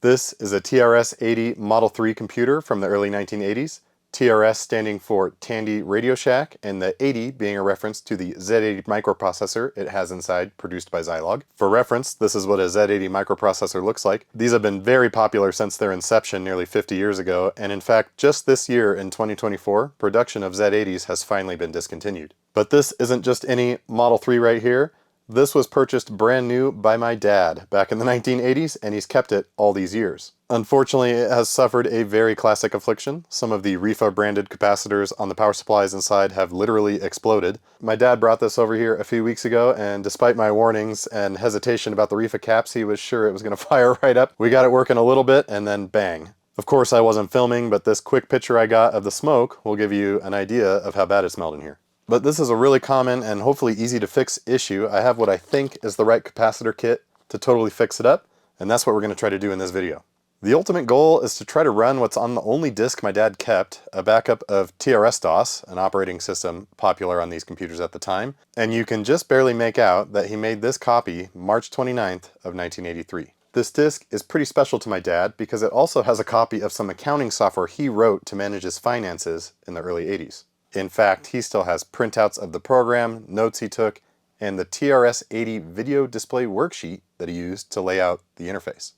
This is a TRS-80 Model III computer from the early 1980s. TRS standing for Tandy Radio Shack, and the 80 being a reference to the Z80 microprocessor it has inside, produced by Zilog. For reference, this is what a Z80 microprocessor looks like. These have been very popular since their inception nearly 50 years ago, and in fact, just this year in 2024, production of Z80s has finally been discontinued. But this isn't just any Model 3 right here. This was purchased brand new by my dad back in the 1980s, and he's kept it all these years. Unfortunately, it has suffered a very classic affliction. Some of the Rifa branded capacitors on the power supplies inside have literally exploded. My dad brought this over here a few weeks ago, and despite my warnings and hesitation about the Rifa caps, he was sure it was going to fire right up. We got it working a little bit, and then bang. Of course, I wasn't filming, but this quick picture I got of the smoke will give you an idea of how bad it smelled in here. But this is a really common and hopefully easy to fix issue. I have what I think is the right capacitor kit to totally fix it up, and that's what we're going to try to do in this video. The ultimate goal is to try to run what's on the only disk my dad kept, a backup of TRSDOS, an operating system popular on these computers at the time, and you can just barely make out that he made this copy March 29th of 1983. This disk is pretty special to my dad because it also has a copy of some accounting software he wrote to manage his finances in the early 80s. In fact, he still has printouts of the program, notes he took, and the TRS-80 video display worksheet that he used to lay out the interface.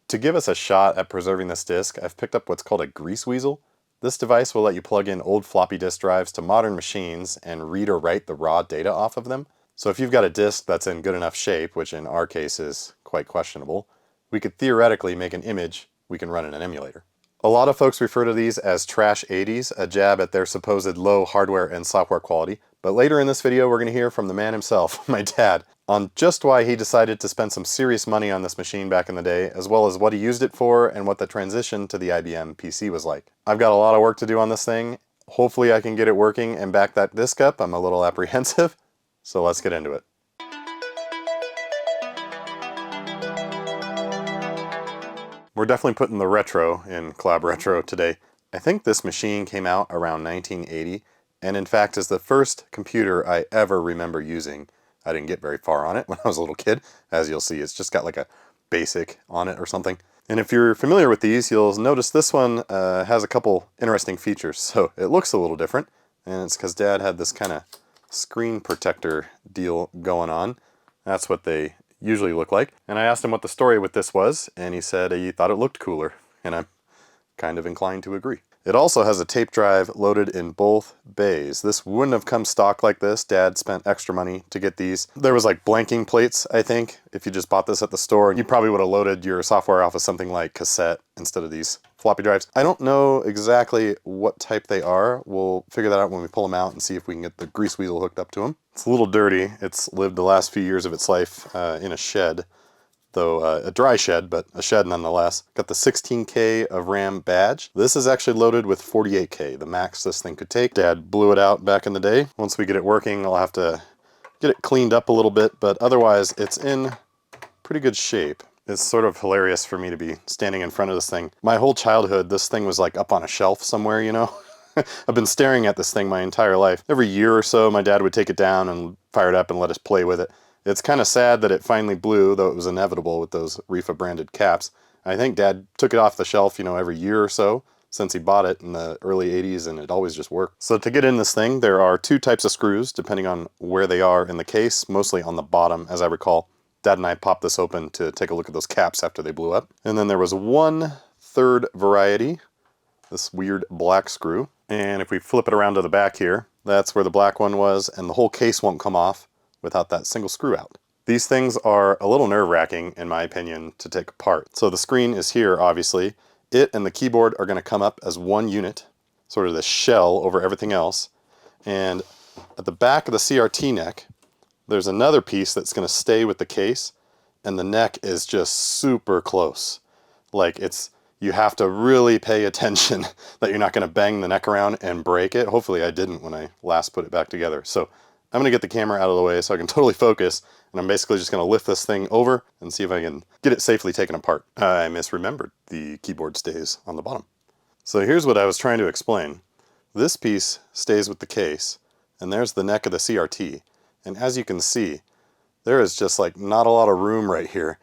To give us a shot at preserving this disk, I've picked up what's called a Greaseweazle. This device will let you plug in old floppy disk drives to modern machines and read or write the raw data off of them. So if you've got a disk that's in good enough shape, which in our case is quite questionable, we could theoretically make an image we can run in an emulator. A lot of folks refer to these as trash 80s, a jab at their supposed low hardware and software quality. But later in this video, we're going to hear from the man himself, my dad, on just why he decided to spend some serious money on this machine back in the day, as well as what he used it for and what the transition to the IBM PC was like. I've got a lot of work to do on this thing. Hopefully I can get it working and back that disk up. I'm a little apprehensive, so let's get into it. We're definitely putting the retro in Collab Retro today. I think this machine came out around 1980, and in fact is the first computer I ever remember using. I didn't get very far on it when I was a little kid. As you'll see, it's just got like a basic on it or something. And if you're familiar with these, you'll notice this one has a couple interesting features. So it looks a little different, and it's because Dad had this kind of screen protector deal going on. That's what they usually look like. And I asked him what the story with this was, and he said he thought it looked cooler, and I'm kind of inclined to agree. It also has a tape drive loaded in both bays. This wouldn't have come stock like this. Dad spent extra money to get these. There was like blanking plates, I think. If you just bought this at the store, you probably would have loaded your software off of something like cassette instead of these floppy drives. I don't know exactly what type they are. We'll figure that out when we pull them out and see if we can get the Greaseweazle hooked up to them. It's a little dirty. It's lived the last few years of its life in a shed, though a dry shed, but a shed nonetheless. Got the 16K of RAM badge. This is actually loaded with 48K, the max this thing could take. Dad blew it out back in the day. Once we get it working, I'll have to get it cleaned up a little bit, but otherwise it's in pretty good shape. It's sort of hilarious for me to be standing in front of this thing. My whole childhood, this thing was like up on a shelf somewhere, you know? I've been staring at this thing my entire life. Every year or so, my dad would take it down and fire it up and let us play with it. It's kind of sad that it finally blew, though it was inevitable with those Rifa branded caps. I think Dad took it off the shelf, you know, every year or so since he bought it in the early 80s, and it always just worked. So to get in this thing, there are two types of screws, depending on where they are in the case, mostly on the bottom, as I recall. Dad and I popped this open to take a look at those caps after they blew up. And then there was 1/3 variety, this weird black screw. And if we flip it around to the back here, that's where the black one was, and the whole case won't come off without that single screw out. These things are a little nerve-wracking, in my opinion, to take apart. So the screen is here, obviously. It and the keyboard are going to come up as one unit, sort of the shell over everything else. And at the back of the CRT neck, there's another piece that's going to stay with the case, and the neck is just super close. Like you have to really pay attention that you're not going to bang the neck around and break it. Hopefully I didn't when I last put it back together. So I'm going to get the camera out of the way so I can totally focus, and I'm basically just going to lift this thing over and see if I can get it safely taken apart. I misremembered the keyboard stays on the bottom. So here's what I was trying to explain. This piece stays with the case, and there's the neck of the CRT. And as you can see, there is just like not a lot of room right here,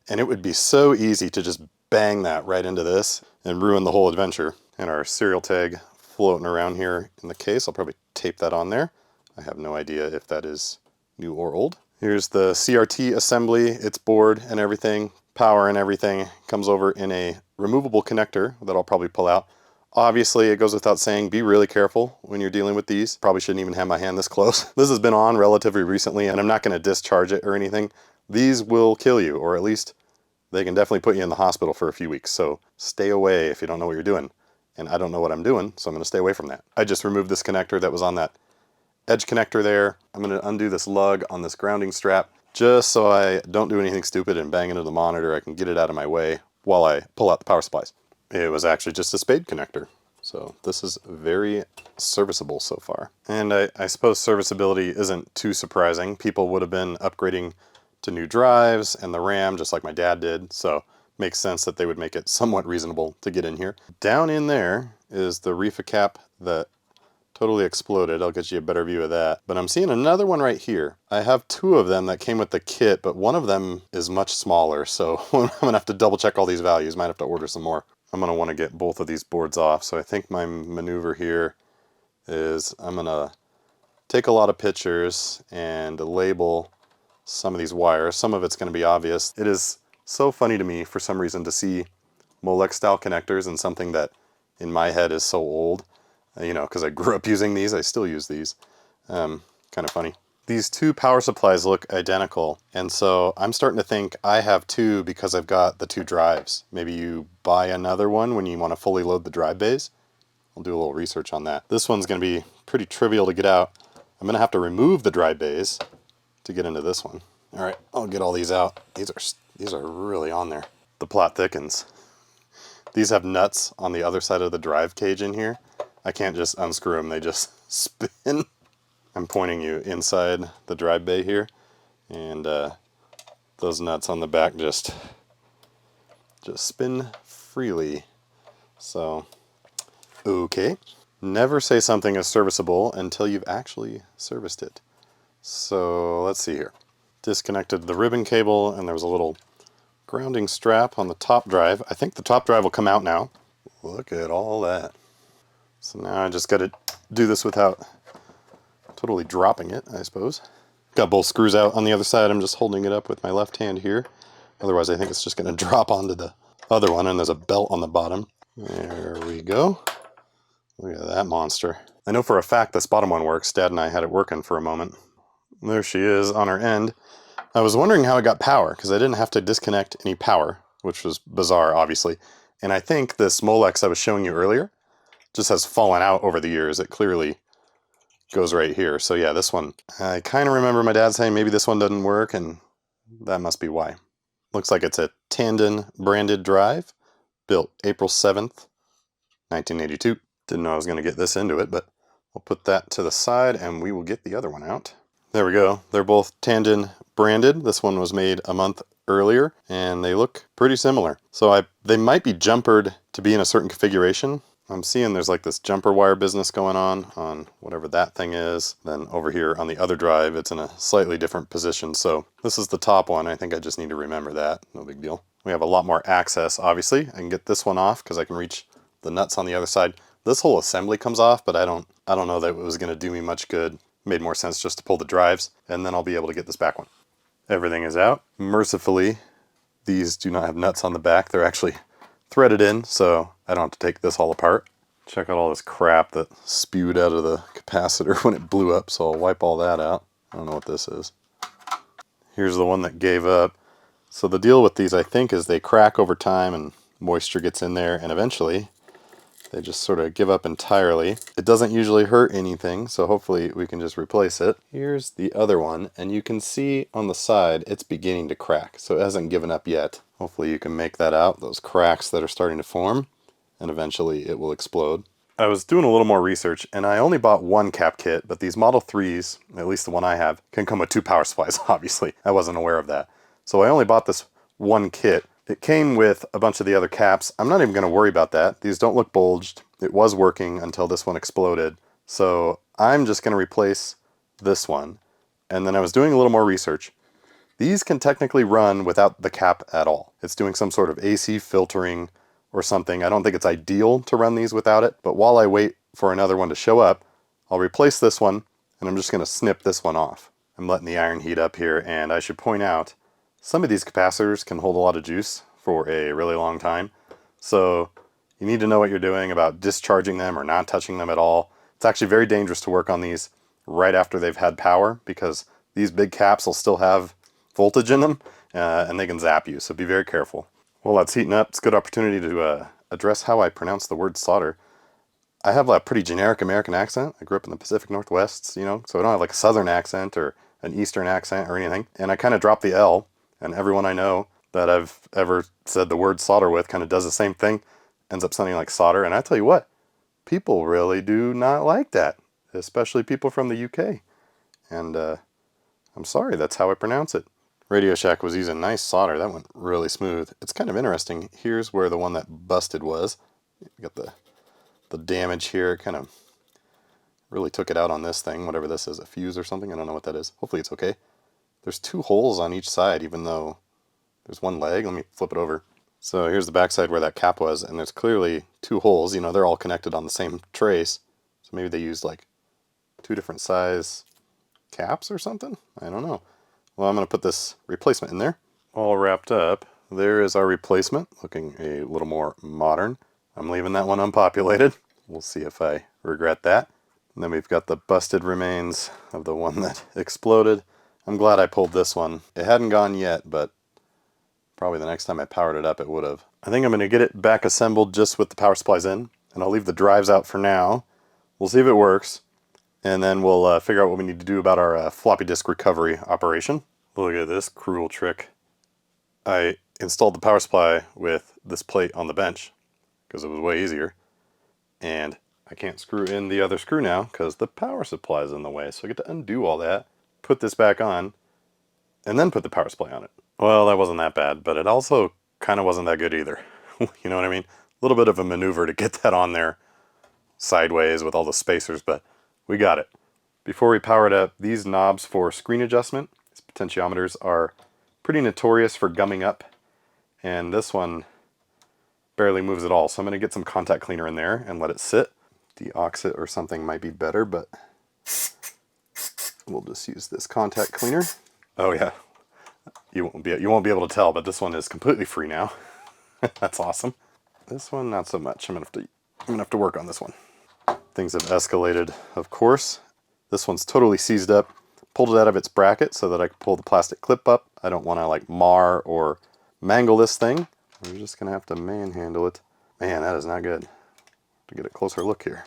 and it would be so easy to just bang that right into this and ruin the whole adventure. And our serial tag floating around here in the case. I'll probably tape that on there. I have no idea if that is new or old. Here's the CRT assembly, its board and everything, power and everything. Comes over in a removable connector that I'll probably pull out. Obviously, it goes without saying, be really careful when you're dealing with these. Probably shouldn't even have my hand this close. This has been on relatively recently, and I'm not going to discharge it or anything. These will kill you, or at least they can definitely put you in the hospital for a few weeks. So stay away if you don't know what you're doing. And I don't know what I'm doing, so I'm going to stay away from that. I just removed this connector that was on that edge connector there. I'm going to undo this lug on this grounding strap just so I don't do anything stupid and bang into the monitor. I can get it out of my way while I pull out the power supplies. It was actually just a spade connector. So this is very serviceable so far. And I suppose serviceability isn't too surprising. People would have been upgrading to new drives and the RAM just like my dad did. So makes sense that they would make it somewhat reasonable to get in here. Down in there is the reefer cap that totally exploded. I'll get you a better view of that. But I'm seeing another one right here. I have two of them that came with the kit, but one of them is much smaller. So I'm gonna have to double check all these values. Might have to order some more. I'm gonna wanna get both of these boards off. So I think my maneuver here is I'm gonna take a lot of pictures and label some of these wires. Some of it's gonna be obvious. It is so funny to me for some reason to see Molex style connectors and something that in my head is so old. You know, because I grew up using these, I still use these. Kind of funny. These two power supplies look identical, and so I'm starting to think I have two because I've got the two drives. Maybe you buy another one when you want to fully load the drive bays. I'll do a little research on that. This one's going to be pretty trivial to get out. I'm going to have to remove the drive bays to get into this one. All right, I'll get all these out. These are really on there. The plot thickens. These have nuts on the other side of the drive cage in here. I can't just unscrew them, they just spin. I'm pointing you inside the drive bay here, and those nuts on the back just spin freely. So, okay. Never say something is serviceable until you've actually serviced it. So let's see here. Disconnected the ribbon cable, and there was a little grounding strap on the top drive. I think the top drive will come out now. Look at all that. So now I just got to do this without totally dropping it, I suppose. Got both screws out on the other side. I'm just holding it up with my left hand here. Otherwise I think it's just going to drop onto the other one, and there's a belt on the bottom. There we go. Look at that monster. I know for a fact this bottom one works. Dad and I had it working for a moment. There she is on her end. I was wondering how it got power, because I didn't have to disconnect any power, which was bizarre, obviously. And I think this Molex I was showing you earlier just has fallen out over the years. It clearly goes right here. So yeah, this one, I kind of remember my dad saying maybe this one doesn't work, and that must be why. Looks like it's a Tandon branded drive, built April 7th, 1982. Didn't know I was going to get this into it, but we'll put that to the side and we will get the other one out. There we go. They're both Tandon branded. This one was made a month earlier, and they look pretty similar. So they might be jumpered to be in a certain configuration. I'm seeing there's like this jumper wire business going on whatever that thing is. Then over here on the other drive, it's in a slightly different position. So this is the top one. I think I just need to remember that. No big deal. We have a lot more access, obviously. I can get this one off because I can reach the nuts on the other side. This whole assembly comes off, but I don't know that it was going to do me much good. Made more sense just to pull the drives, and then I'll be able to get this back one. Everything is out. Mercifully, these do not have nuts on the back. They're actually threaded in, so I don't have to take this all apart. Check out all this crap that spewed out of the capacitor when it blew up, so I'll wipe all that out. I don't know what this is. Here's the one that gave up. So the deal with these, I think, is they crack over time and moisture gets in there, and eventually they just sort of give up entirely. It doesn't usually hurt anything, so hopefully we can just replace it. Here's the other one, and you can see on the side it's beginning to crack, so it hasn't given up yet. Hopefully you can make that out, those cracks that are starting to form, and eventually it will explode. I was doing a little more research, and I only bought one cap kit, but these Model 3s, at least the one I have, can come with two power supplies, obviously. I wasn't aware of that. So I only bought this one kit. It came with a bunch of the other caps. I'm not even going to worry about that. These don't look bulged. It was working until this one exploded. So I'm just going to replace this one. And then I was doing a little more research. These can technically run without the cap at all. It's doing some sort of AC filtering or something. I don't think it's ideal to run these without it, but while I wait for another one to show up, I'll replace this one, and I'm just going to snip this one off. I'm letting the iron heat up here, and I should point out, some of these capacitors can hold a lot of juice for a really long time, so you need to know what you're doing about discharging them or not touching them at all. It's actually very dangerous to work on these right after they've had power, because these big caps will still have voltage in them, and they can zap you, so be very careful. While that's heating up, it's a good opportunity to address how I pronounce the word solder. I have a pretty generic American accent. I grew up in the Pacific Northwest, you know, so I don't have like a southern accent or an eastern accent or anything. And I kind of dropped the L, and everyone I know that I've ever said the word solder with kind of does the same thing, ends up sounding like solder. And I tell you what, people really do not like that, especially people from the UK. And I'm sorry, that's how I pronounce it. Radio Shack was using nice solder. That went really smooth. It's kind of interesting. Here's where the one that busted was. You got the damage here. Kind of really took it out on this thing, whatever this is, a fuse or something. I don't know what that is. Hopefully it's okay. There's 2 holes on each side, even though there's 1 leg. Let me flip it over. So here's the back side where that cap was, and there's clearly 2 holes. You know, they're all connected on the same trace. So maybe they used like 2 different size caps or something? I don't know. Well, I'm going to put this replacement in there. All wrapped up. There is our replacement, looking a little more modern. I'm leaving that one unpopulated. We'll see if I regret that. And then we've got the busted remains of the one that exploded. I'm glad I pulled this one. It hadn't gone yet, but probably the next time I powered it up it would have. I think I'm going to get it back assembled just with the power supplies in, and I'll leave the drives out for now. We'll see if it works. And then we'll figure out what we need to do about our floppy disk recovery operation. Look at this cruel trick. I installed the power supply with this plate on the bench because it was way easier. And I can't screw in the other screw now because the power supply is in the way. So I get to undo all that, put this back on, and then put the power supply on it. Well, that wasn't that bad, but it also kind of wasn't that good either. You know what I mean? A little bit of a maneuver to get that on there sideways with all the spacers, but we got it. Before we power it up, these knobs for screen adjustment, these potentiometers, are pretty notorious for gumming up, and this one barely moves at all. So I'm going to get some contact cleaner in there and let it sit. De-ox it or something might be better, but we'll just use this contact cleaner. Oh yeah, you won't be able to tell, but this one is completely free now. That's awesome. This one, not so much. I'm gonna have to work on this one. Things have escalated, of course. This one's totally seized up. Pulled it out of its bracket so that I could pull the plastic clip up. I don't want to like mar or mangle this thing. We're just gonna have to manhandle it. Man, that is not good. To get a closer look here.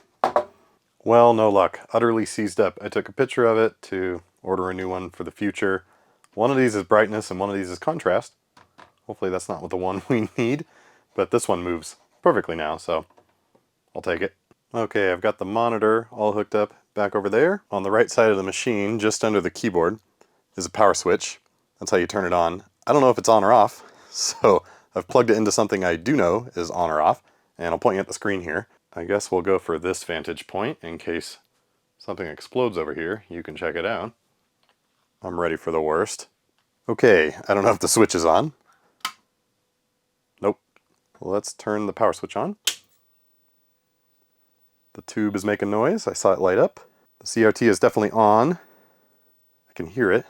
Well, no luck. Utterly seized up. I took a picture of it to order a new one for the future. One of these is brightness and one of these is contrast. Hopefully that's not the one we need, but this one moves perfectly now, so I'll take it. Okay, I've got the monitor all hooked up back over there. On the right side of the machine, just under the keyboard, is a power switch. That's how you turn it on. I don't know if it's on or off, so I've plugged it into something I do know is on or off, and I'll point you at the screen here. I guess we'll go for this vantage point in case something explodes over here. You can check it out. I'm ready for the worst. Okay, I don't know if the switch is on. Nope. Let's turn the power switch on. The tube is making noise. I saw it light up. The CRT is definitely on. I can hear it.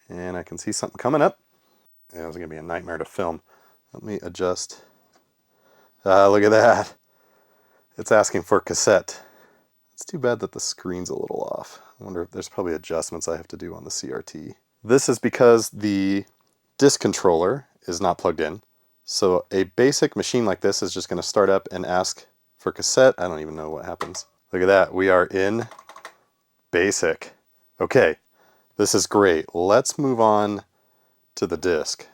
And I can see something coming up. Yeah, it's going to be a nightmare to film. Let me adjust. Look at that. It's asking for cassette. It's too bad that the screen's a little off. I wonder if there's probably adjustments I have to do on the CRT. This is because the disk controller is not plugged in. So a basic machine like this is just going to start up and ask for cassette. I don't even know what happens. Look at that. We are in basic. Okay, this is great. Let's move on to the disk.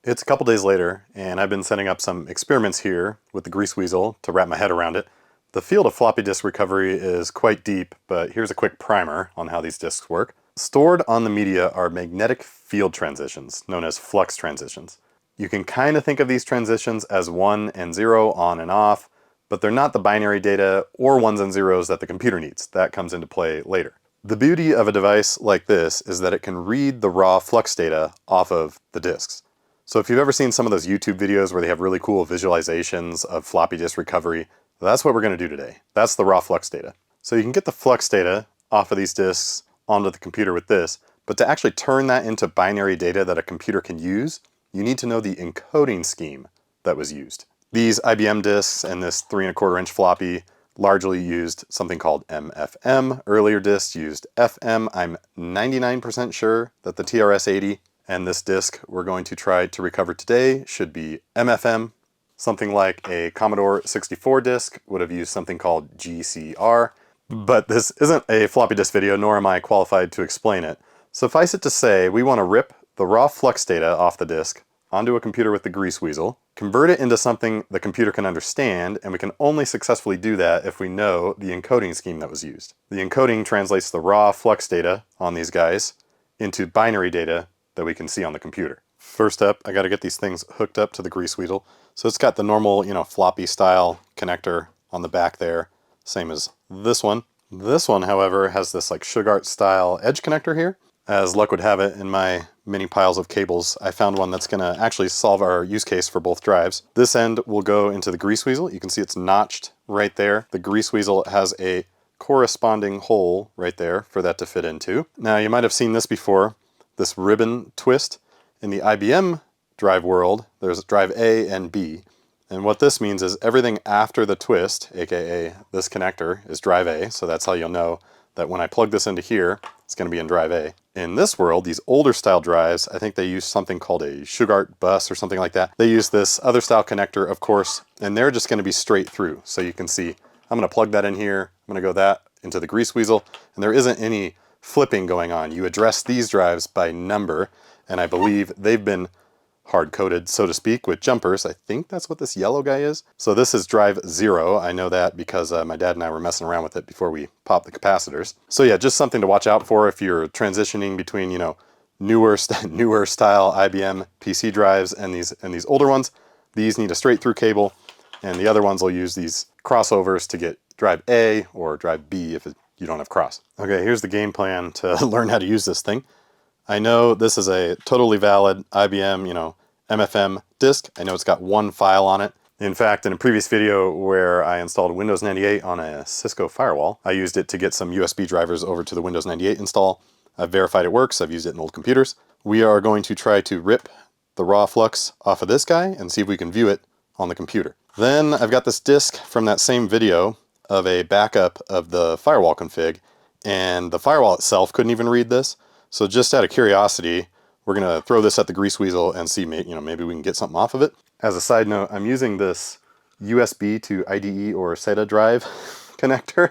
It's a couple days later, and I've been setting up some experiments here with the Greaseweazle to wrap my head around it. The field of floppy disk recovery is quite deep, but here's a quick primer on how these disks work. Stored on the media are magnetic field transitions, known as flux transitions. You can kind of think of these transitions as 1 and 0, on and off, but they're not the binary data or ones and zeros that the computer needs. That comes into play later. The beauty of a device like this is that it can read the raw flux data off of the disks. So if you've ever seen some of those YouTube videos where they have really cool visualizations of floppy disk recovery, that's what we're going to do today. That's the raw flux data. So you can get the flux data off of these disks onto the computer with this, but to actually turn that into binary data that a computer can use, you need to know the encoding scheme that was used. These IBM disks and this 3¼ inch floppy largely used something called MFM. Earlier disks used FM. I'm 99% sure that the TRS-80 and this disk we're going to try to recover today should be MFM. Something like a Commodore 64 disk would have used something called GCR. But this isn't a floppy disk video, nor am I qualified to explain it. Suffice it to say, we want to rip the raw flux data off the disk onto a computer with the Greaseweazle, convert it into something the computer can understand, and we can only successfully do that if we know the encoding scheme that was used. The encoding translates the raw flux data on these guys into binary data that we can see on the computer. First up, I got to get these things hooked up to the Greaseweazle. So it's got the normal, floppy style connector on the back there, same as this one. This one, however, has this like Sugart style edge connector here. As luck would have it, in my many piles of cables, I found one that's going to actually solve our use case for both drives. This end will go into the Greaseweazle. You can see it's notched right there. The Greaseweazle has a corresponding hole right there for that to fit into. Now, you might have seen this before, this ribbon twist. In the IBM drive world, there's drive A and B. And what this means is everything after the twist, aka this connector, is drive A. So that's how you'll know that when I plug this into here, it's going to be in drive A. In this world, these older style drives, I think they use something called a Sugart bus or something like that. They use this other style connector, of course, and they're just going to be straight through. So you can see, I'm going to plug that in here. I'm going to go that into the Greaseweazle, and there isn't any flipping going on. You address these drives by number, and I believe they've been hard-coded, so to speak, with jumpers. I think that's what this yellow guy is. So this is drive 0. I know that because my dad and I were messing around with it before we popped the capacitors. So yeah, just something to watch out for if you're transitioning between, newer style IBM PC drives and these older ones. These need a straight-through cable, and the other ones will use these crossovers to get drive A or drive B if you don't have cross. Okay, here's the game plan to learn how to use this thing. I know this is a totally valid IBM, MFM disk. I know it's got one file on it. In fact, in a previous video where I installed Windows 98 on a Cisco firewall, I used it to get some USB drivers over to the Windows 98 install. I've verified it works. I've used it in old computers. We are going to try to rip the raw flux off of this guy and see if we can view it on the computer. Then I've got this disk from that same video of a backup of the firewall config, and the firewall itself couldn't even read this. So just out of curiosity, we're going to throw this at the Greaseweazle and see, maybe we can get something off of it. As a side note, I'm using this USB to IDE or SATA drive connector.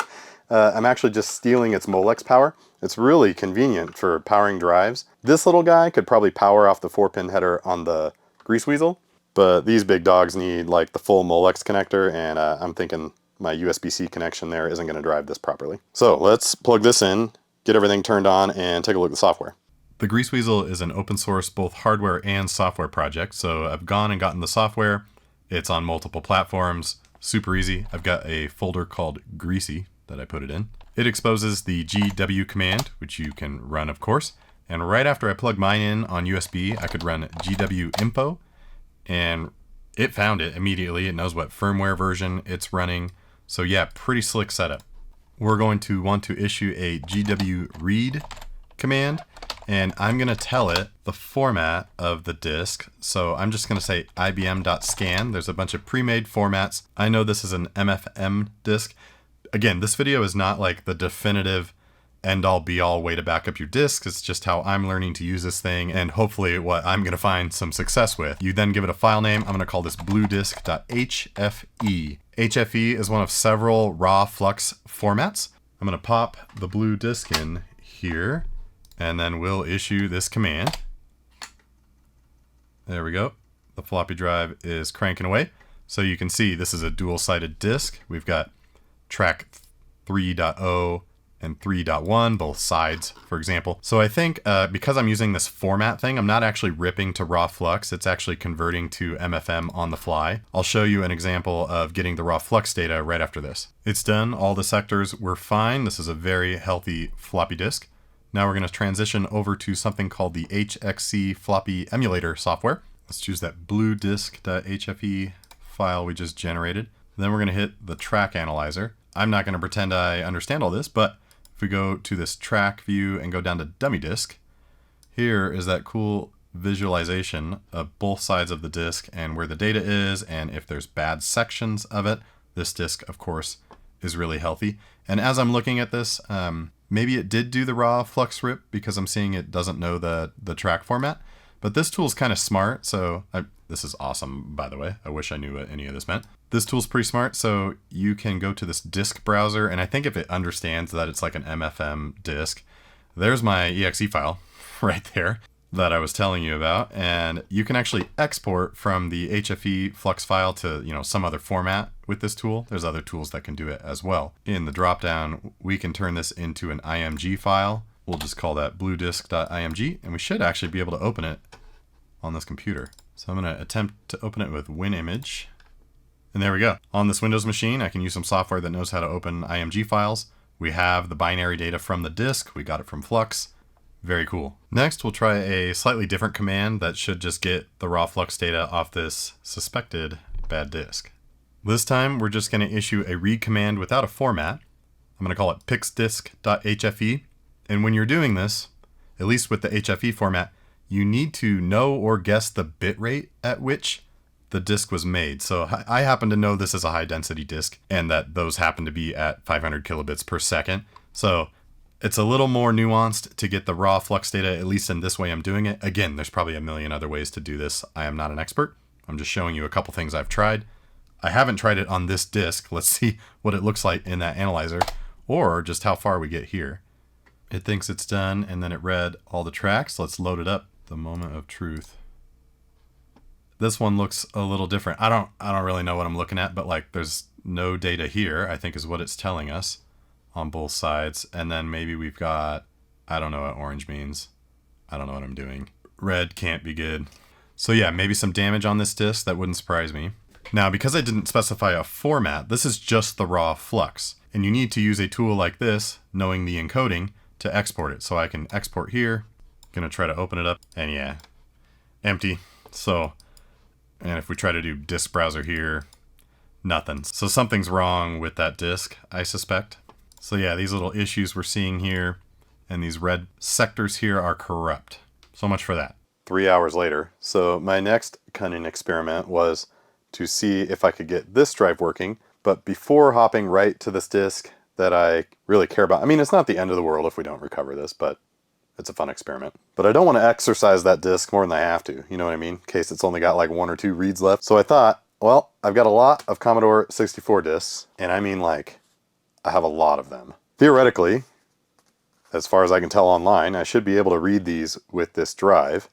I'm actually just stealing its Molex power. It's really convenient for powering drives. This little guy could probably power off the 4-pin header on the Greaseweazle, but these big dogs need like the full Molex connector, and I'm thinking my USB-C connection there isn't going to drive this properly. So let's plug this in, get everything turned on, and take a look at the software. The Greaseweazle is an open source both hardware and software project, so I've gone and gotten the software. It's on multiple platforms, super easy. I've got a folder called Greasy that I put it in. It exposes the GW command, which you can run, of course, and right after I plug mine in on USB, I could run GW info, and it found it immediately. It knows what firmware version it's running, so yeah, pretty slick setup. We're going to want to issue a GW read command, and I'm going to tell it the format of the disk. So I'm just going to say ibm.scan. There's a bunch of pre-made formats. I know this is an MFM disk. Again, this video is not like the definitive end-all be-all way to back up your disk. It's just how I'm learning to use this thing, and hopefully what I'm going to find some success with. You then give it a file name. I'm going to call this bluedisk.hfe. HFE is one of several raw flux formats. I'm going to pop the blue disk in here, and then we'll issue this command. There we go. The floppy drive is cranking away. So you can see this is a dual-sided disk. We've got track 3.0 and 3.1, both sides, for example. So I think because I'm using this format thing, I'm not actually ripping to raw flux. It's actually converting to MFM on the fly. I'll show you an example of getting the raw flux data right after this. It's done. All the sectors were fine. This is a very healthy floppy disk. Now we're going to transition over to something called the HXC floppy emulator software. Let's choose that blue disk.hfe file we just generated. Then we're going to hit the track analyzer. I'm not going to pretend I understand all this, but if we go to this track view and go down to dummy disk, here is that cool visualization of both sides of the disk and where the data is, and if there's bad sections of it. This disk, of course, is really healthy. And as I'm looking at this, maybe it did do the raw flux rip because I'm seeing it doesn't know the track format. But this tool's kind of smart, so this is awesome, by the way. I wish I knew what any of this meant. This tool's pretty smart, so you can go to this disk browser, and I think if it understands that it's like an MFM disk, there's my exe file right there that I was telling you about, and you can actually export from the HFE flux file to, some other format with this tool. There's other tools that can do it as well. In the dropdown, we can turn this into an IMG file. We'll just call that bluedisk.img, and we should actually be able to open it on this computer. So I'm going to attempt to open it with WinImage. And there we go. On this Windows machine, I can use some software that knows how to open IMG files. We have the binary data from the disk. We got it from Flux. Very cool. Next, we'll try a slightly different command that should just get the raw flux data off this suspected bad disk. This time, we're just going to issue a read command without a format. I'm going to call it pixdisk.hfe. And when you're doing this, at least with the HFE format, you need to know or guess the bit rate at which the disk was made. So I happen to know this is a high density disk and that those happen to be at 500 kilobits per second. So it's a little more nuanced to get the raw flux data, at least in this way I'm doing it. Again, there's probably a million other ways to do this. I am not an expert. I'm just showing you a couple things I've tried. I haven't tried it on this disk. Let's see what it looks like in that analyzer, or just how far we get here. It thinks it's done, and then it read all the tracks. Let's load it up. The moment of truth. This one looks a little different. I don't really know what I'm looking at, but like there's no data here, I think is what it's telling us on both sides. And then maybe we've got, I don't know what orange means. I don't know what I'm doing. Red can't be good. So yeah, maybe some damage on this disk. That wouldn't surprise me. Now, because I didn't specify a format, this is just the raw flux. And you need to use a tool like this, knowing the encoding, to export it. So I can export here. Gonna try to open it up, and yeah, empty. So, and if we try to do disk browser here, nothing. So something's wrong with that disk, I suspect. So yeah, these little issues we're seeing here and these red sectors here are corrupt. So much for that. 3 hours later. So my next cunning experiment was to see if I could get this drive working, but before hopping right to this disk that I really care about. I mean, it's not the end of the world if we don't recover this, but it's a fun experiment. But I don't want to exercise that disk more than I have to, you know what I mean? In case it's only got like 1 or 2 reads left. So I thought, well, I've got a lot of Commodore 64 disks, and I mean like, I have a lot of them. Theoretically, as far as I can tell online, I should be able to read these with this drive.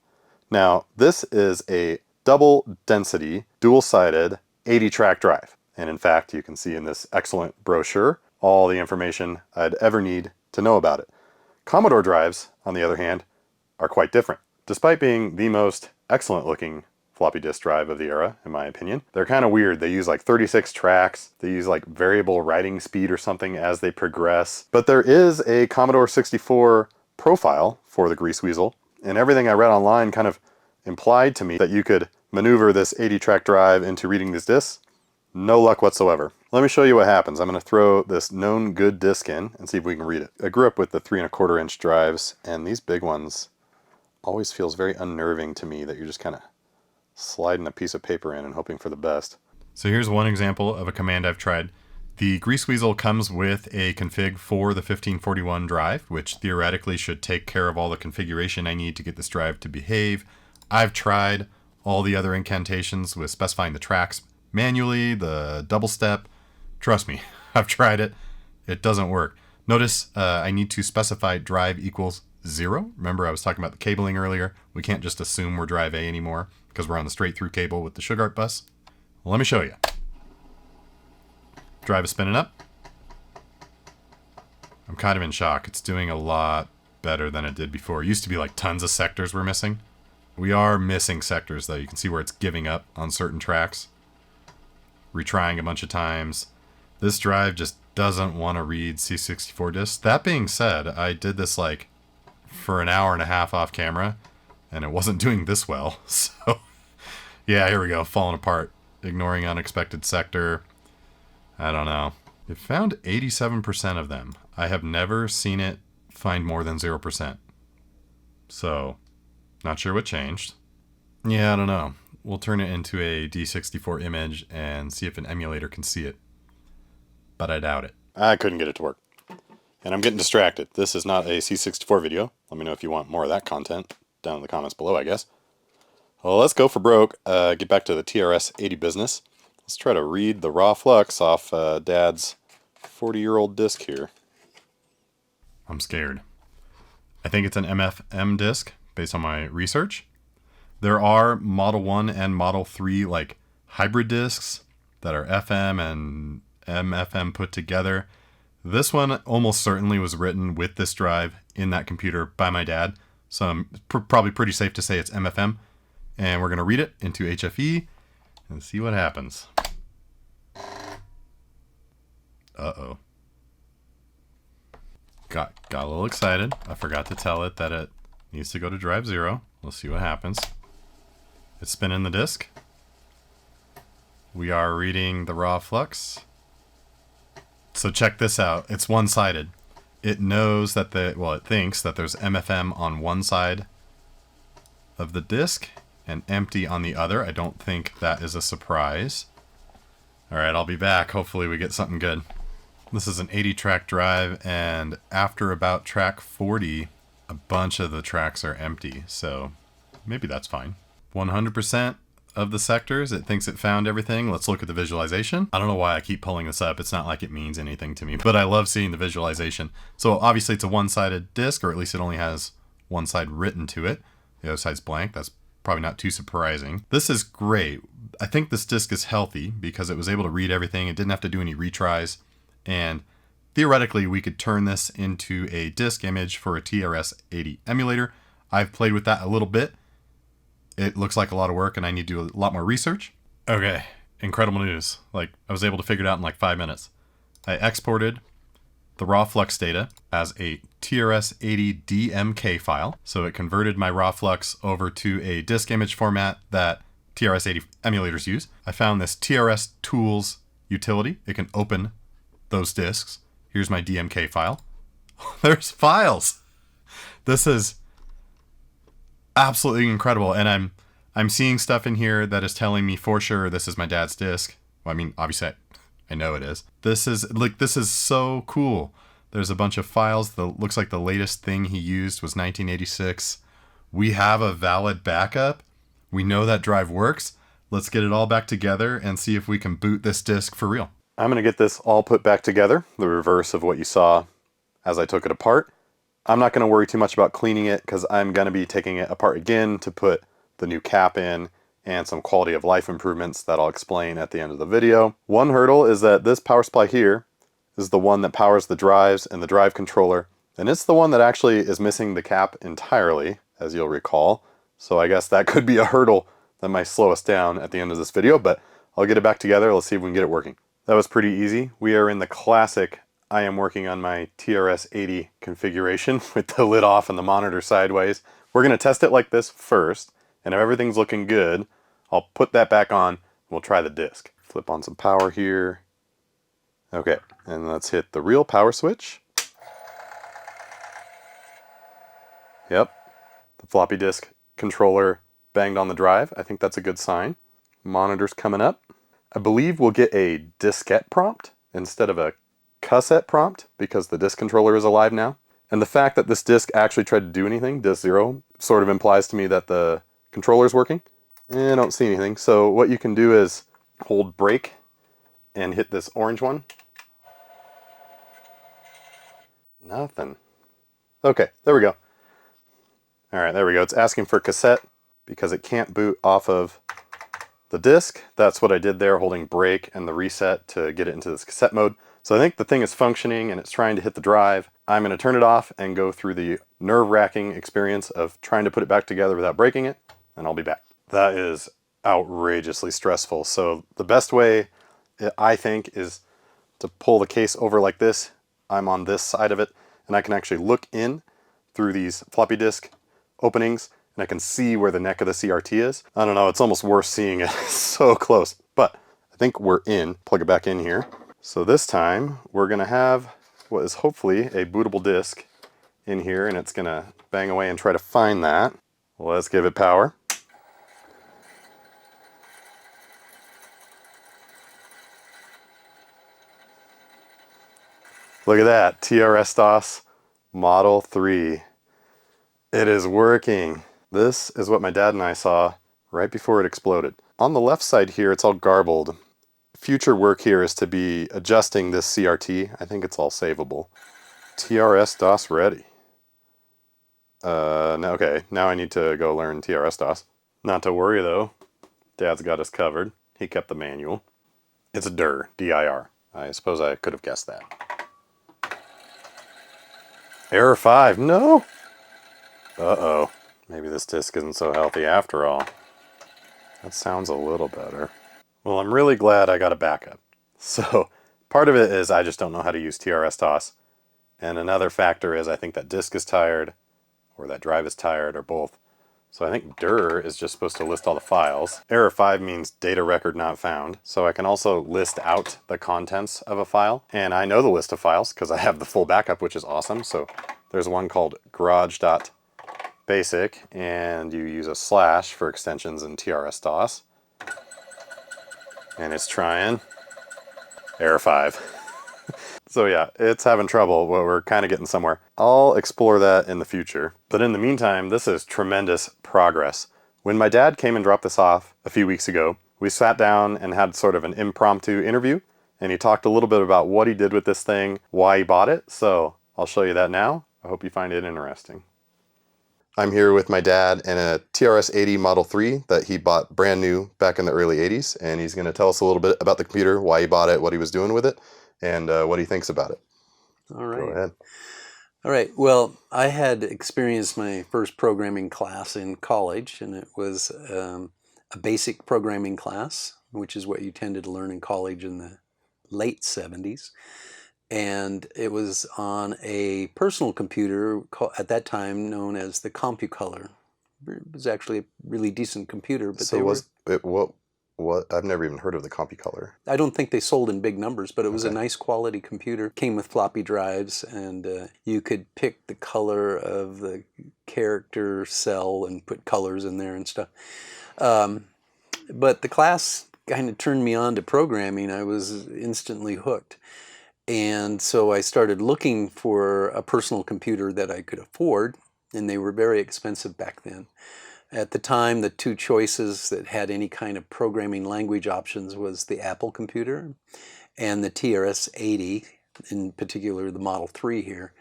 Now, this is a double density, dual-sided 80-track drive. And in fact, you can see in this excellent brochure all the information I'd ever need to know about it. Commodore drives, on the other hand, are quite different. Despite being the most excellent looking floppy disk drive of the era, in my opinion, they're kind of weird. They use like 36 tracks. They use like variable writing speed or something as they progress. But there is a Commodore 64 profile for the Greaseweazle, and everything I read online kind of implied to me that you could maneuver this 80-track drive into reading these disks. No luck whatsoever. Let me show you what happens. I'm going to throw this known good disk in and see if we can read it. I grew up with the 3 1/4 inch drives, and these big ones always feels very unnerving to me that you're just kind of sliding a piece of paper in and hoping for the best. So here's one example of a command I've tried. The Greaseweazle comes with a config for the 1541 drive, which theoretically should take care of all the configuration I need to get this drive to behave. I've tried all the other incantations with specifying the tracks manually, the double step. Trust me, I've tried it. It doesn't work. Notice I need to specify drive equals 0. Remember I was talking about the cabling earlier. We can't just assume we're drive A anymore because we're on the straight through cable with the Sugart bus. Well, let me show you. Drive is spinning up. I'm kind of in shock. It's doing a lot better than it did before. It used to be like tons of sectors were missing. We are missing sectors though. You can see where it's giving up on certain tracks. Retrying a bunch of times. This drive just doesn't want to read C64 disks. That being said, I did this like for an hour and a half off camera and it wasn't doing this well. So yeah, here we go. Falling apart. Ignoring unexpected sector. I don't know. It found 87% of them. I have never seen it find more than 0%. So, not sure what changed. Yeah, I don't know. We'll turn it into a D64 image and see if an emulator can see it. But I doubt it. I couldn't get it to work. And I'm getting distracted. This is not a C64 video. Let me know if you want more of that content down in the comments below, I guess. Well, let's go for broke. Get back to the TRS-80 business. Let's try to read the raw flux off Dad's 40-year-old disk here. I'm scared. I think it's an MFM disk based on my research. There are Model 1 and Model 3 like hybrid disks that are FM and MFM put together. This one almost certainly was written with this drive in that computer by my dad. So I'm probably pretty safe to say it's MFM. And we're going to read it into HFE and see what happens. Uh-oh. Got a little excited. I forgot to tell it that it needs to go to drive 0. We'll see what happens. It's spinning the disk. We are reading the raw flux. So check this out. It's one-sided. It knows that it thinks that there's MFM on one side of the disk and empty on the other. I don't think that is a surprise. Alright, I'll be back. Hopefully we get something good. This is an 80 track drive, and after about track 40, a bunch of the tracks are empty, so maybe that's fine. 100% of the sectors, it thinks it found everything. Let's look at the visualization. I don't know why I keep pulling this up. It's not like it means anything to me, but I love seeing the visualization. So obviously it's a one-sided disk, or at least it only has one side written to it. The other side's blank. That's probably not too surprising. This is great. I think this disk is healthy because it was able to read everything. It didn't have to do any retries. And theoretically, we could turn this into a disk image for a TRS-80 emulator. I've played with that a little bit. It looks like a lot of work and I need to do a lot more research. Okay, incredible news. Like, I was able to figure it out in like 5 minutes. I exported the raw flux data as a TRS-80 DMK file. So it converted my raw flux over to a disk image format that TRS-80 emulators use. I found this TRS tools utility. It can open those disks. Here's my DMK file. There's files. This is absolutely incredible. And I'm seeing stuff in here that is telling me for sure this is my dad's disk. Well, I mean, obviously I know it is. This is so cool. There's a bunch of files. Looks like the latest thing he used was 1986. We have a valid backup. We know that drive works. Let's get it all back together and see if we can boot this disk for real. I'm going to get this all put back together, the reverse of what you saw as I took it apart. I'm not going to worry too much about cleaning it because I'm going to be taking it apart again to put the new cap in and some quality of life improvements that I'll explain at the end of the video. One hurdle is that this power supply here is the one that powers the drives and the drive controller, and it's the one that actually is missing the cap entirely, as you'll recall. So I guess that could be a hurdle that might slow us down at the end of this video, but I'll get it back together. Let's see if we can get it working. That was pretty easy. We are in the classic I am working on my TRS-80 configuration with the lid off and the monitor sideways. We're going to test it like this first, and if everything's looking good, I'll put that back on and we'll try the disk. Flip on some power here. Okay, and let's hit the real power switch. Yep, the floppy disk controller banged on the drive. I think that's a good sign. Monitor's coming up. I believe we'll get a diskette prompt instead of a cassette prompt because the disk controller is alive now. And the fact that this disk actually tried to do anything, disk 0, sort of implies to me that the controller is working. I don't see anything. So what you can do is hold brake and hit this orange one. Nothing. Okay, there we go. All right, there we go. It's asking for cassette because it can't boot off of the disk. That's what I did there, holding brake and the reset to get it into this cassette mode. So I think the thing is functioning and it's trying to hit the drive. I'm going to turn it off and go through the nerve-wracking experience of trying to put it back together without breaking it, and I'll be back. That is outrageously stressful. So the best way, I think, is to pull the case over like this. I'm on this side of it, and I can actually look in through these floppy disk openings, and I can see where the neck of the CRT is. I don't know, it's almost worth seeing it so close, but I think we're in. Plug it back in here. So this time, we're gonna have what is hopefully a bootable disk in here, and it's gonna bang away and try to find that. Let's give it power. Look at that, TRSDOS Model 3. It is working. This is what my dad and I saw right before it exploded. On the left side here, it's all garbled. Future work here is to be adjusting this CRT. I think it's all savable. TRS-DOS ready. Okay, now I need to go learn TRS-DOS. Not to worry though, Dad's got us covered. He kept the manual. It's a DIR, D-I-R. I suppose I could have guessed that. Error 5, no! Uh-oh, maybe this disk isn't so healthy after all. That sounds a little better. Well, I'm really glad I got a backup. So, part of it is I just don't know how to use TRS-DOS. And another factor is I think that disk is tired, or that drive is tired, or both. So I think DIR is just supposed to list all the files. Error 5 means data record not found. So I can also list out the contents of a file. And I know the list of files because I have the full backup, which is awesome. So there's one called garage.basic, and you use a slash for extensions in TRS-DOS. And it's trying. Error 5. So yeah, it's having trouble, but we're kind of getting somewhere. I'll explore that in the future. But in the meantime, this is tremendous progress. When my dad came and dropped this off a few weeks ago, we sat down and had sort of an impromptu interview, and he talked a little bit about what he did with this thing, why he bought it. So I'll show you that now. I hope you find it interesting. I'm here with my dad and a TRS-80 Model III that he bought brand new back in the early 80s, and he's going to tell us a little bit about the computer, why he bought it, what he was doing with it, and what he thinks about it. All right. Go ahead. All right. Well, I had experienced my first programming class in college, and it was a basic programming class, which is what you tended to learn in college in the late 70s. And it was on a personal computer at that time known as the CompuColor. It was actually a really decent computer, but So what? I've never even heard of the CompuColor. I don't think they sold in big numbers, but it was a nice quality computer. Came with floppy drives, and you could pick the color of the character cell and put colors in there and stuff. But the class kind of turned me on to programming. I was instantly hooked. And so I started looking for a personal computer that I could afford, and they were very expensive back then. At the time, the two choices that had any kind of programming language options was the Apple computer and the TRS-80, in particular the Model III here.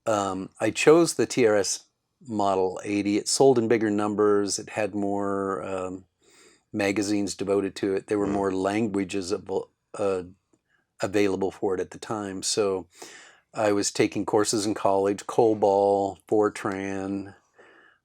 I chose the TRS Model 80. It sold in bigger numbers. It had more magazines devoted to it. There were more languages available for it at the time. So I was taking courses in college, COBOL, Fortran.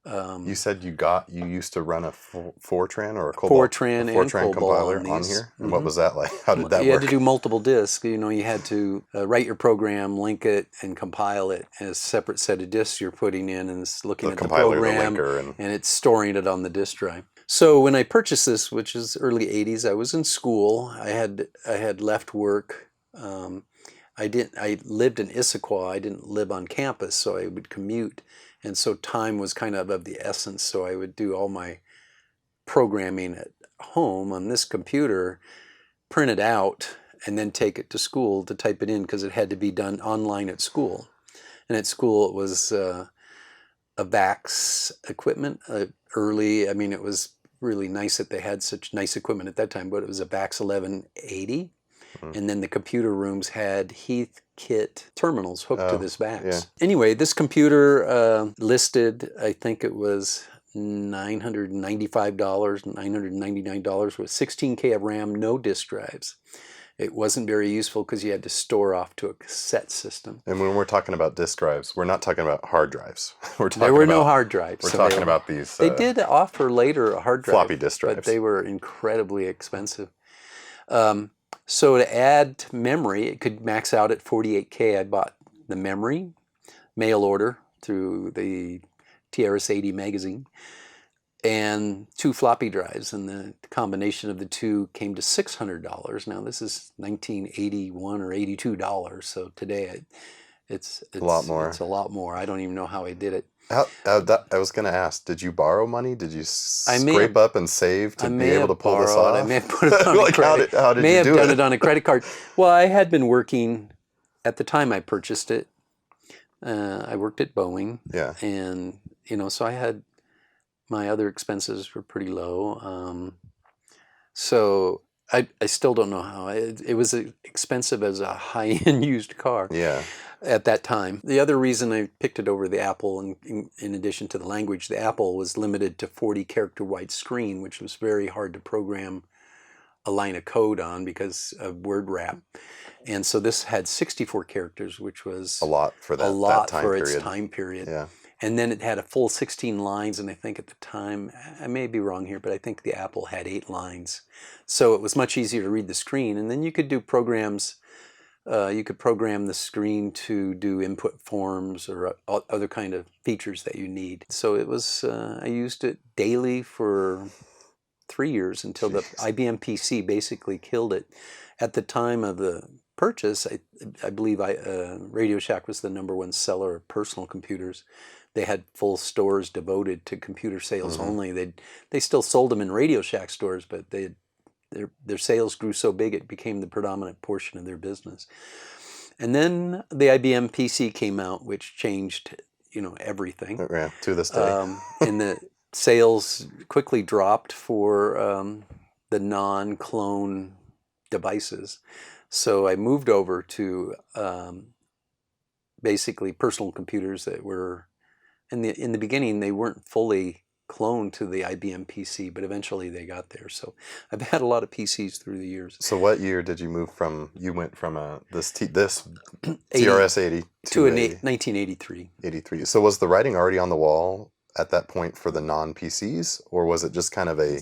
You said you used to run a Fortran or a COBOL? Fortran and COBOL compiler on here? And what was that like? How did that work? You had to do multiple disks. You know, you had to write your program, link it, and compile it as a separate set of disks you're putting in, and it's looking at the program, and it's storing it on the disk drive. So when I purchased this, which is early 80s, I was in school. I had left work. I lived in Issaquah. I didn't live on campus, so I would commute. And so time was kind of the essence. So I would do all my programming at home on this computer, print it out, and then take it to school to type it in because it had to be done online at school. And at school it was a VAX equipment. Early, I mean, it was really nice that they had such nice equipment at that time, but it was a VAX 1180. And then the computer rooms had Heathkit terminals hooked to this VAX. Yeah. Anyway, this computer listed, I think it was $995, $999 with 16K of RAM, no disk drives. It wasn't very useful because you had to store off to a cassette system. And when we're talking about disk drives, we're not talking about hard drives. There were no hard drives. We're talking about these. They did offer later a hard drive, floppy disk drives, but they were incredibly expensive. So to add memory, it could max out at 48K. I bought the memory, mail order through the TRS-80 magazine, and 2 floppy drives, and the combination of the two came to $600. Now this is 1981 or $82, so today it's a lot more. It's a lot more. I don't even know how I did it. I was going to ask, did you borrow money? Did you scrape up and save to be able to pull this off? I may have put it on a credit. How did may you have do done it? it on a credit card. Well, I had been working at the time I purchased it. I worked at Boeing. Yeah. And, so I had, my other expenses were pretty low. So I still don't know how. It was expensive as a high-end used car. Yeah. At that time. The other reason I picked it over the Apple, in addition to the language, the Apple was limited to 40 character wide screen, which was very hard to program a line of code on because of word wrap. And so this had 64 characters, which was a lot for that, its time period. Yeah. And then it had a full 16 lines, and I think at the time, I may be wrong here, but I think the Apple had 8 lines. So it was much easier to read the screen, and then you could do programs. You could program the screen to do input forms or other kind of features that you need. So it was, I used it daily for 3 years until the IBM PC basically killed it. At the time of the purchase, I believe Radio Shack was the #1 seller of personal computers. They had full stores devoted to computer sales only. They still sold them in Radio Shack stores, but their sales grew so big it became the predominant portion of their business. And then the IBM PC came out, which changed, everything. Yeah, to this day. And the sales quickly dropped for the non-clone devices. So I moved over to basically personal computers that were, in the beginning, they weren't fully cloned to the IBM PC, but eventually they got there. So I've had a lot of PCs through the years. So what year did you move from? You went from this TRS-80 to 1983. 83. So was the writing already on the wall at that point for the non-PCs, or was it just kind of a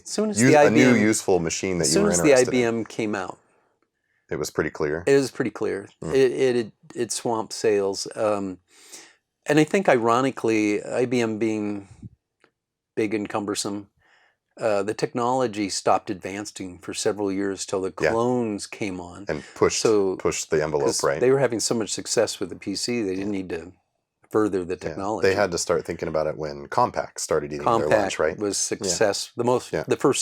new useful machine that you were interested in? As soon as the IBM came out, it was pretty clear. It was pretty clear. It swamped sales, and I think ironically, IBM being big and cumbersome, the technology stopped advancing for several years till the clones came on and pushed the envelope, right? They were having so much success with the PC, they didn't need to further the technology. They had to start thinking about it when Compaq started eating their lunch, right? Compaq was the first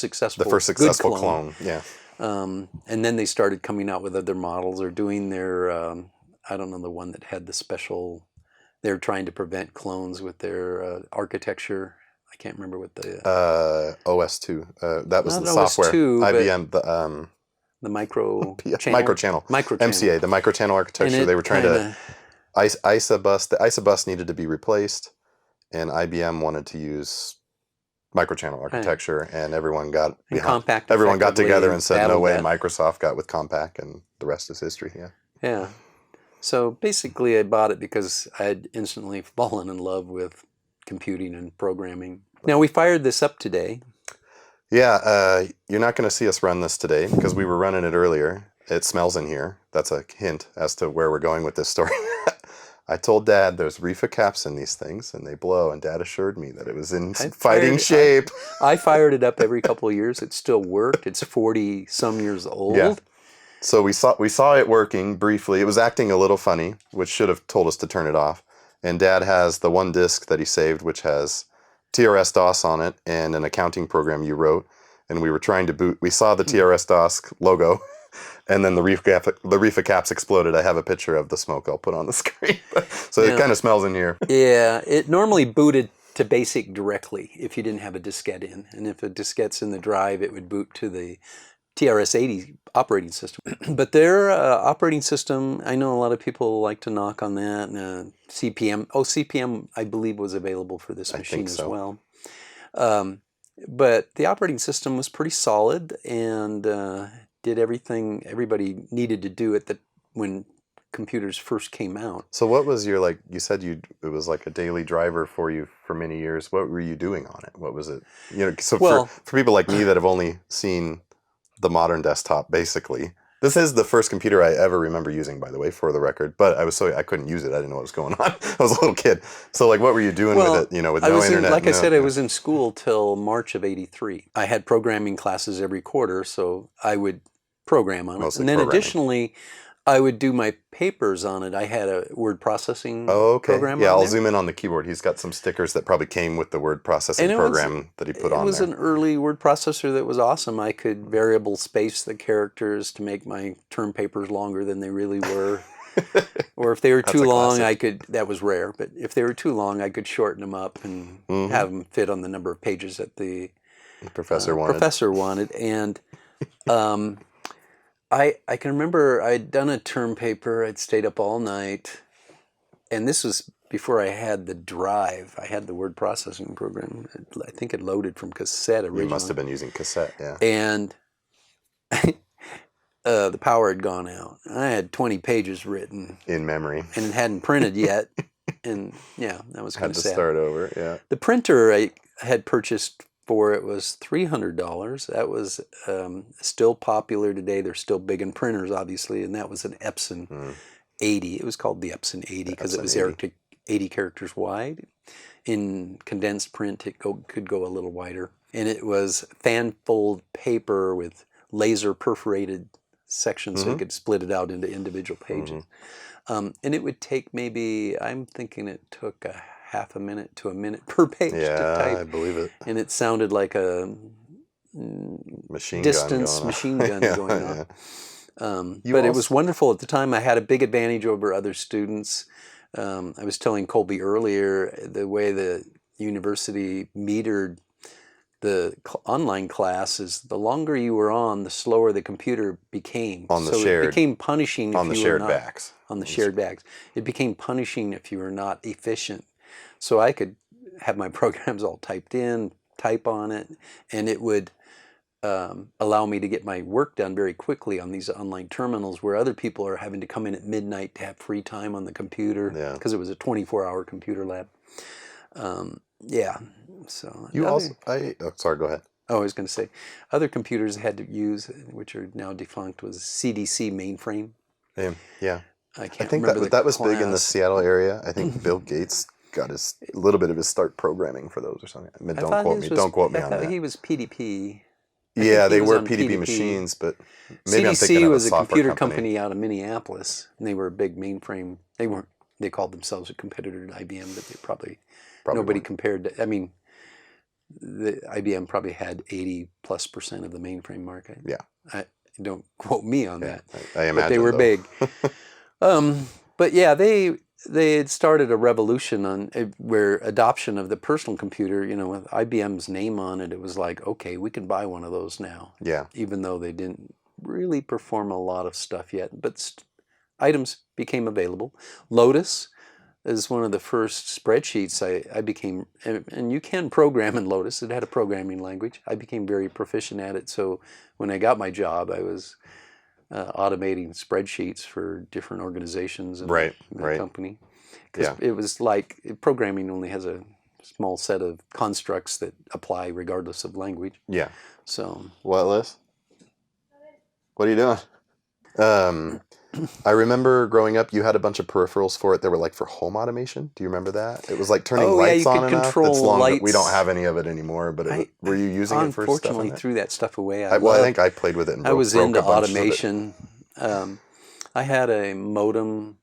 successful clone. Yeah. And then they started coming out with other models or doing their, I don't know, the one that had the special, they're trying to prevent clones with their architecture. I can't remember what the... OS2. That was the OS2, software. IBM, the micro channel. MCA, the microchannel architecture. They were trying to... ISA bus. The ISA bus needed to be replaced, and IBM wanted to use microchannel architecture, and everyone got together and said, no way. Microsoft got with Compaq, and the rest is history. Yeah. So basically, I bought it because I had instantly fallen in love with computing and programming. Now, we fired this up today. Yeah, you're not going to see us run this today because we were running it earlier. It smells in here. That's a hint as to where we're going with this story. I told Dad there's reefer caps in these things and they blow, and Dad assured me that it was in fighting shape. I fired it up every couple of years. It still worked. It's 40-some years old. Yeah. So we saw it working briefly. It was acting a little funny, which should have told us to turn it off. And Dad has the one disk that he saved, which has TRSDOS on it and an accounting program you wrote. And we were trying to boot. We saw the TRSDOS logo, and then the reefer caps exploded. I have a picture of the smoke I'll put on the screen. So it kind of smells in here. Yeah, it normally booted to BASIC directly if you didn't have a diskette in. And if a diskette's in the drive, it would boot to the TRS-80 operating system. But their operating system, I know a lot of people like to knock on that. CPM, CPM I believe was available for this machine as well. But the operating system was pretty solid, and did everything everybody needed to do when computers first came out. So what was your, like, you said it was like a daily driver for you for many years. What were you doing on it? What was it? So for people like me that have only seen the modern desktop, basically, this is the first computer I ever remember using, by the way, for the record. But I couldn't use it. I didn't know what was going on. I was a little kid. So, like, what were you doing with it? With no internet? Like I said, I was in school till March of '83. I had programming classes every quarter, so I would program on it. Mostly and then programming. Additionally, I would do my papers on it. I had a word processing program. Yeah, I'll zoom in on the keyboard. He's got some stickers that probably came with the word processing program that he put on there. It was an early word processor that was awesome. I could variable space the characters to make my term papers longer than they really were. Or if they were too long, that was rare, but if they were too long, I could shorten them up and have them fit on the number of pages that the professor wanted. And I can remember I'd done a term paper. I'd stayed up all night, and this was before I had the drive. I had the word processing program. I think it loaded from cassette originally. You must have been using cassette, yeah. And the power had gone out. I had 20 pages written in memory, and it hadn't printed yet. And yeah, that was kind of sad. Had to start over, yeah. The printer I had purchased for it was $300. That was still popular today. They're still big in printers, obviously, and that was an Epson 80. It was called the Epson 80 because it was 80 characters wide. In condensed print, it could go a little wider. And it was fan-fold paper with laser perforated sections so you could split it out into individual pages. And it would take maybe, I'm thinking it took a half a minute to a minute per page to type. Yeah, I believe it. And it sounded like a machine gun going on. But it was wonderful at the time. I had a big advantage over other students. I was telling Colby earlier, the way the university metered the online classes, the longer you were on, the slower the computer became. It became punishing on the shared backs. On the shared backs. It became punishing if you were not efficient. So I could have my programs all typed in, type on it, and it would allow me to get my work done very quickly on these online terminals where other people are having to come in at midnight to have free time on the computer because it was a 24-hour computer lab. So sorry, go ahead. Oh, I was going to say, other computers I had to use, which are now defunct, was CDC mainframe. Yeah. I think that was big in the Seattle area. I think Bill Gates got a little bit of his start programming for those or something. Don't quote me on that. He was PDP. Yeah, they were PDP machines, but maybe I'm thinking of a was a computer company out of Minneapolis, and they were a big mainframe. They called themselves a competitor to IBM, but they probably nobody weren't. Compared to. I mean, the IBM probably had 80+% of the mainframe market. Yeah. Don't quote me on that. I imagine, but they were big. But yeah, they had started a revolution on where adoption of the personal computer, with IBM's name on it, it was like, okay, we can buy one of those now. Yeah. Even though they didn't really perform a lot of stuff yet, but items became available. Lotus is one of the first spreadsheets I became, and you can program in Lotus. It had a programming language. I became very proficient at it. So when I got my job, I was automating spreadsheets for different organizations in the company. Because it was like programming only has a small set of constructs that apply regardless of language. Yeah. So. What, Liz? What are you doing? I remember growing up, you had a bunch of peripherals for it that were like for home automation. Do you remember that? It was like turning lights on and off. It's long lights. We don't have any of it anymore, but were you using it for stuff? Unfortunately, threw that stuff away. I think I played with it and broke into automation. I had a modem,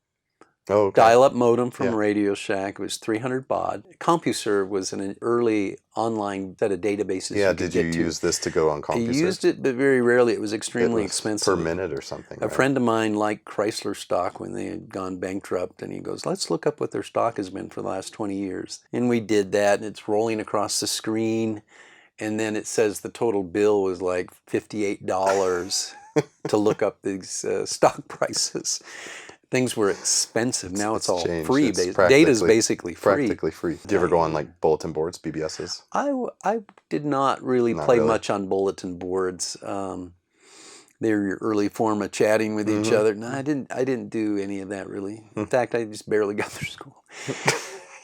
dial-up modem from Radio Shack. It was 300 baud. CompuServe was an early online set of databases. Yeah, did you use this to go on CompuServe? I used it, but very rarely. It was extremely expensive. Per minute or something. A friend of mine liked Chrysler stock when they had gone bankrupt, and he goes, let's look up what their stock has been for the last 20 years. And we did that, and it's rolling across the screen, and then it says the total bill was like $58 to look up these stock prices. Things were expensive. Now it's all free. Data's basically free. Practically free. Do you ever go on like bulletin boards, BBSs? I did not really play much on bulletin boards. they're your early form of chatting with each other. No, I didn't do any of that really. In fact, I just barely got through school.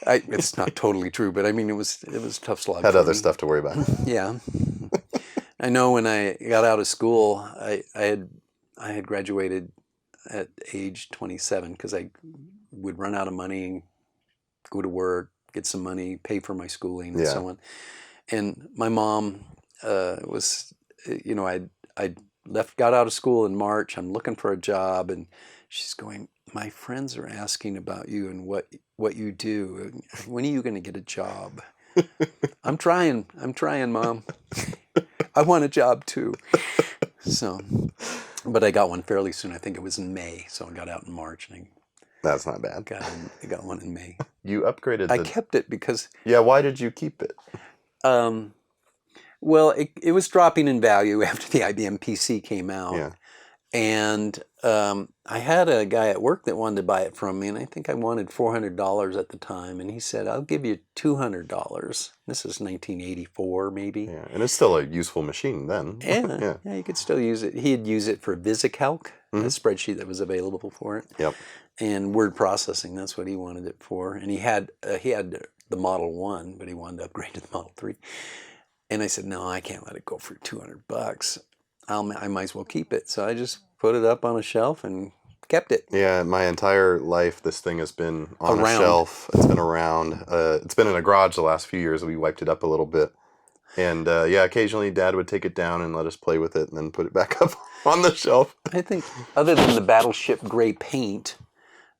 It's not totally true, but I mean, it was a tough slog. Had other stuff to worry about. Yeah. I know when I got out of school, I had graduated at age 27 because I would run out of money, go to work, get some money, pay for my schooling, and so on. And my mom was, you know, I got out of school in March. I'm looking for a job, and she's going, "My friends are asking about you and what you do. When are you going to get a job?" I'm trying, Mom. I want a job too. So, but I got one fairly soon. I think it was in May. So I got out in March, and that's not bad. I got one in May. You upgraded. I kept it because. Yeah. Why did you keep it? Well, it was dropping in value after the IBM PC came out. Yeah. And I had a guy at work that wanted to buy it from me, and I think I wanted $400 at the time. And he said, "I'll give you $200. This is 1984, maybe. Yeah, and it's still a useful machine then. Yeah, you could still use it. He'd use it for VisiCalc, a spreadsheet that was available for it. Yep. And word processing, that's what he wanted it for. And he had the Model 1, but he wanted to upgrade to the Model 3. And I said, "No, I can't let it go for $200. I might as well keep it." So I just put it up on a shelf and kept it. Yeah, my entire life, this thing has been on a shelf. It's been around. It's been in a garage the last few years. We wiped it up a little bit. And occasionally Dad would take it down and let us play with it and then put it back up on the shelf. I think other than the battleship gray paint,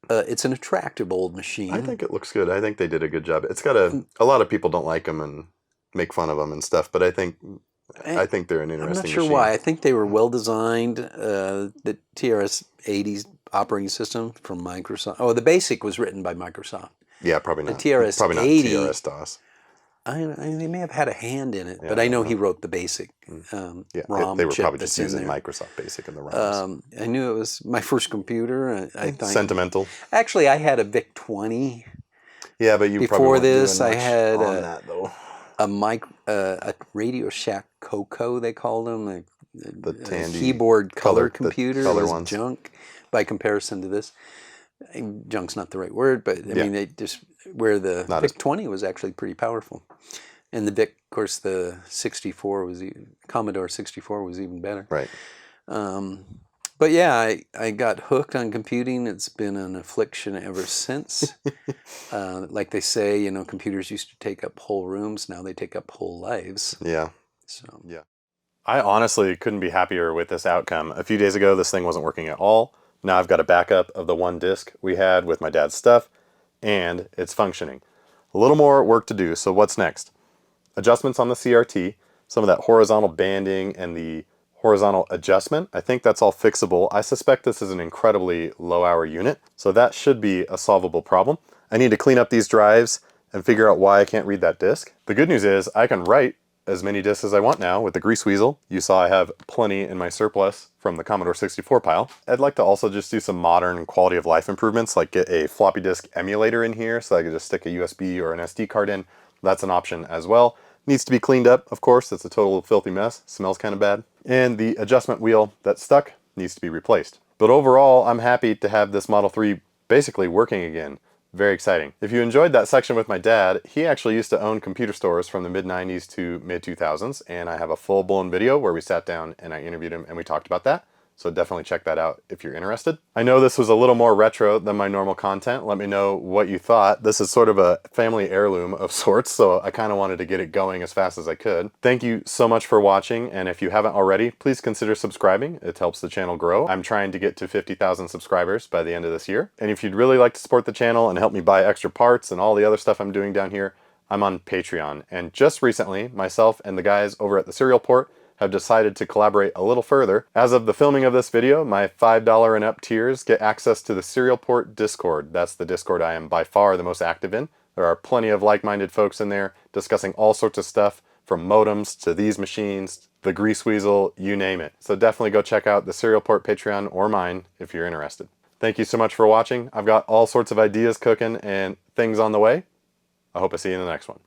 it's an attractive old machine. I think it looks good. I think they did a good job. It's got a lot of people don't like them and make fun of them and stuff, but I think they're an interesting machine. I'm not sure why. I think they were well designed. The TRS-80 operating system from Microsoft. Oh, the BASIC was written by Microsoft. Yeah, probably not. The TRS-80. Probably not TRSDOS. They may have had a hand in it, but I know he wrote the BASIC ROM. They were chip probably just that's using Microsoft BASIC in the ROMs. I knew it was my first computer. I thought, sentimental. Actually, I had a VIC-20. Yeah, but you before probably this, doing I had on that though. a Radio Shack Coco, they called them, the Tandy keyboard color computer. Color was ones. Junk by comparison to this. Junk's not the right word, but I mean, they just where the VIC-20 was actually pretty powerful, and the VIC, of course, the 64 was Commodore 64 was even better. Right. But yeah, I got hooked on computing. It's been an affliction ever since. Like they say, you know, computers used to take up whole rooms. Now they take up whole lives. Yeah. So yeah. I honestly couldn't be happier with this outcome. A few days ago, this thing wasn't working at all. Now I've got a backup of the one disk we had with my dad's stuff, and it's functioning. A little more work to do, so what's next? Adjustments on the CRT, some of that horizontal banding and the horizontal adjustment. I think that's all fixable. I suspect this is an incredibly low hour unit, so that should be a solvable problem. I need to clean up these drives and figure out why I can't read that disk. The good news is I can write as many disks as I want now with the Greaseweazle. You saw I have plenty in my surplus from the Commodore 64 pile. I'd like to also just do some modern quality of life improvements, like get a floppy disk emulator in here so I could just stick a USB or an SD card in. That's an option as well. Needs to be cleaned up, of course. It's a total filthy mess. Smells kind of bad. And the adjustment wheel that's stuck needs to be replaced. But overall, I'm happy to have this Model 3 basically working again. Very exciting. If you enjoyed that section with my dad, he actually used to own computer stores from the mid-90s to mid-2000s, and I have a full-blown video where we sat down and I interviewed him and we talked about that. So definitely check that out if you're interested. I know this was a little more retro than my normal content. Let me know what you thought. This is sort of a family heirloom of sorts, so I kind of wanted to get it going as fast as I could. Thank you so much for watching, and if you haven't already, please consider subscribing. It helps the channel grow. I'm trying to get to 50,000 subscribers by the end of this year. And if you'd really like to support the channel and help me buy extra parts and all the other stuff I'm doing down here, I'm on Patreon. And just recently, myself and the guys over at the Serial Port have decided to collaborate a little further. As of the filming of this video, my $5 and up tiers get access to the Serial Port Discord. That's the Discord I am by far the most active in. There are plenty of like-minded folks in there discussing all sorts of stuff, from modems to these machines, the Greaseweazle, you name it. So definitely go check out the Serial Port Patreon or mine if you're interested. Thank you so much for watching. I've got all sorts of ideas cooking and things on the way. I hope I see you in the next one.